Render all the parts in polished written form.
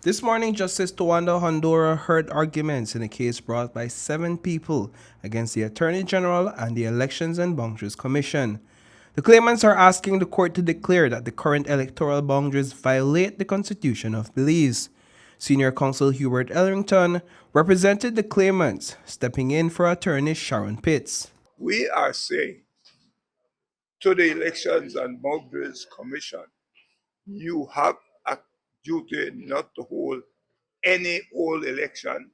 This morning, Justice Tawanda Hondora heard arguments in a case brought by 7 people against the Attorney General and the Elections and Boundaries Commission. The claimants are asking the court to declare that the current electoral boundaries violate the Constitution of Belize. Senior Counsel Hubert Ellerington represented the claimants, stepping in for attorney Sharon Pitts. We are saying to the Elections and Boundaries Commission, you have a duty not to hold any old election.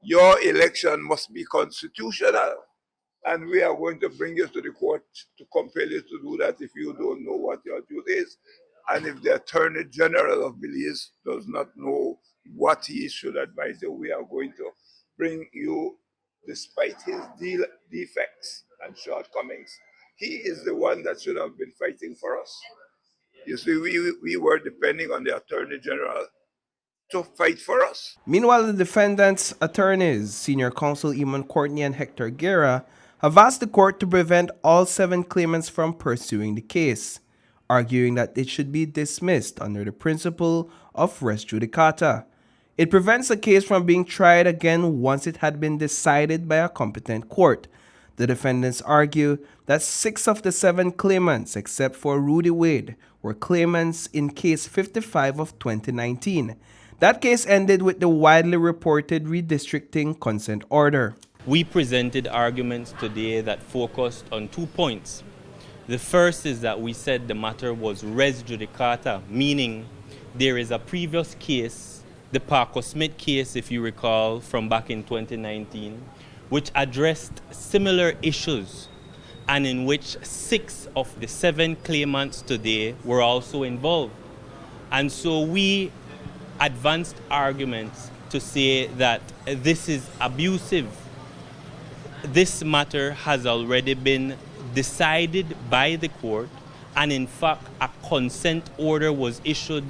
Your election must be constitutional. And we are going to bring you to the court to compel you to do that if you don't know what your duty is. And if the Attorney General of Belize does not know what he should advise you, we are going to bring you, despite his defects and shortcomings. He is the one that should have been fighting for us. You see, we were depending on the Attorney General to fight for us. Meanwhile, the defendants' attorneys, Senior Counsel Eamon Courtney and Hector Guerra, have asked the court to prevent all 7 claimants from pursuing the case, arguing that it should be dismissed under the principle of res judicata. It prevents the case from being tried again once it had been decided by a competent court. The defendants argue that 6 of the 7 claimants, except for Rudy Wade, were claimants in Case 55 of 2019. That case ended with the widely reported redistricting consent order. We presented arguments today that focused on 2 points. The first is that we said the matter was res judicata, meaning there is a previous case, the Parker Smith case, if you recall, from back in 2019, which addressed similar issues and in which 6 of the 7 claimants today were also involved. And so we advanced arguments to say that this is abusive. This matter has already been decided by the court, and in fact a consent order was issued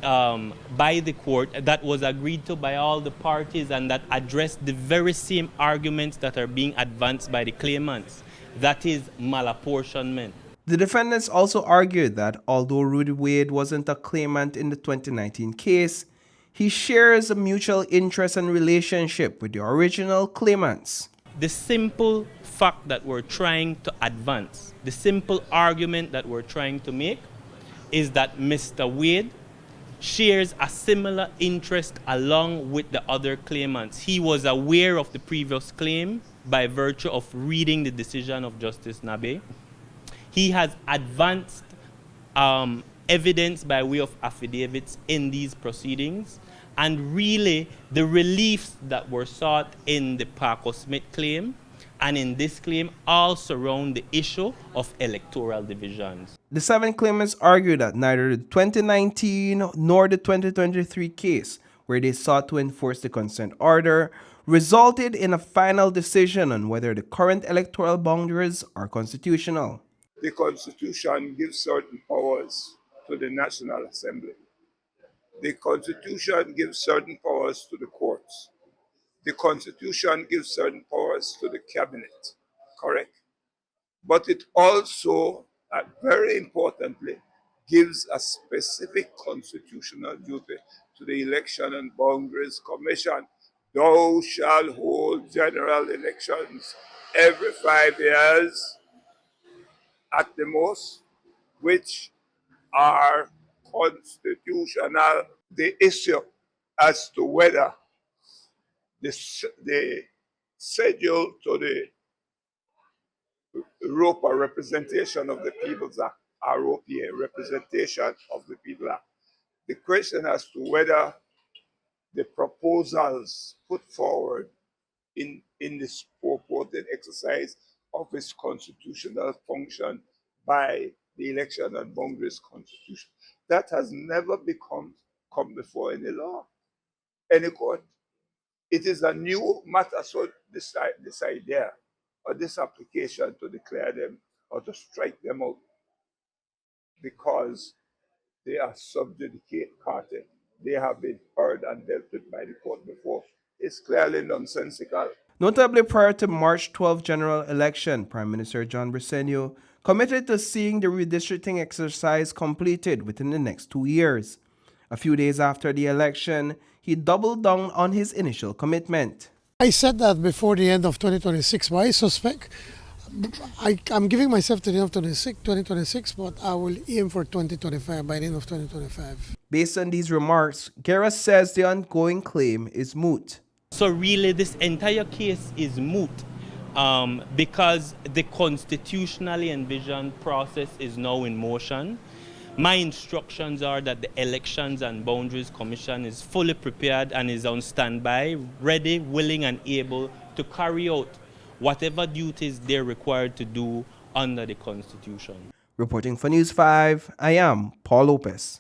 by the court that was agreed to by all the parties and that addressed the very same arguments that are being advanced by the claimants, that is malapportionment. The defendants also argued that although Rudy Wade wasn't a claimant in the 2019 case, he shares a mutual interest and relationship with the original claimants. The simple fact that we're trying to advance, the simple argument that we're trying to make is that Mr. Wade shares a similar interest along with the other claimants. He was aware of the previous claim by virtue of reading the decision of Justice Nabe. He has advanced evidence by way of affidavits in these proceedings, and really the reliefs that were sought in the Parker Smith claim and in this claim all surround the issue of electoral divisions. The 7 claimants argue that neither the 2019 nor the 2023 case, where they sought to enforce the consent order, resulted in a final decision on whether the current electoral boundaries are constitutional. The Constitution gives certain powers to the National Assembly. The Constitution gives certain powers to the courts. The Constitution gives certain powers to the cabinet, correct? But it also, very importantly, gives a specific constitutional duty to the Election and Boundaries Commission. Thou shalt hold general elections every 5 years at the most, which are constitutional. The issue as to whether the schedule to the ROPA, Representation of the People's Act, ROPA, Representation of the People Act. The question as to whether the proposals put forward in this purported exercise of its constitutional function by the Election and Boundaries Constitution, that has never come before any law, any court. It is a new matter, so this idea or this application to declare them or to strike them out because they are sub judicata, they have been heard and dealt with by the court before, is clearly nonsensical. Notably, prior to March 12 general election, Prime Minister John Briceño committed to seeing the redistricting exercise completed within the next 2 years. A few days after the election, he doubled down on his initial commitment. I said that before the end of 2026. Why suspect? I'm giving myself to the end of 2026, but I will aim for 2025, by the end of 2025. Based on these remarks, Guerra says the ongoing claim is moot. So really this entire case is moot because the constitutionally envisioned process is now in motion. My instructions are that the Elections and Boundaries Commission is fully prepared and is on standby, ready, willing and able to carry out whatever duties they're required to do under the Constitution. Reporting for News 5, I am Paul Lopez.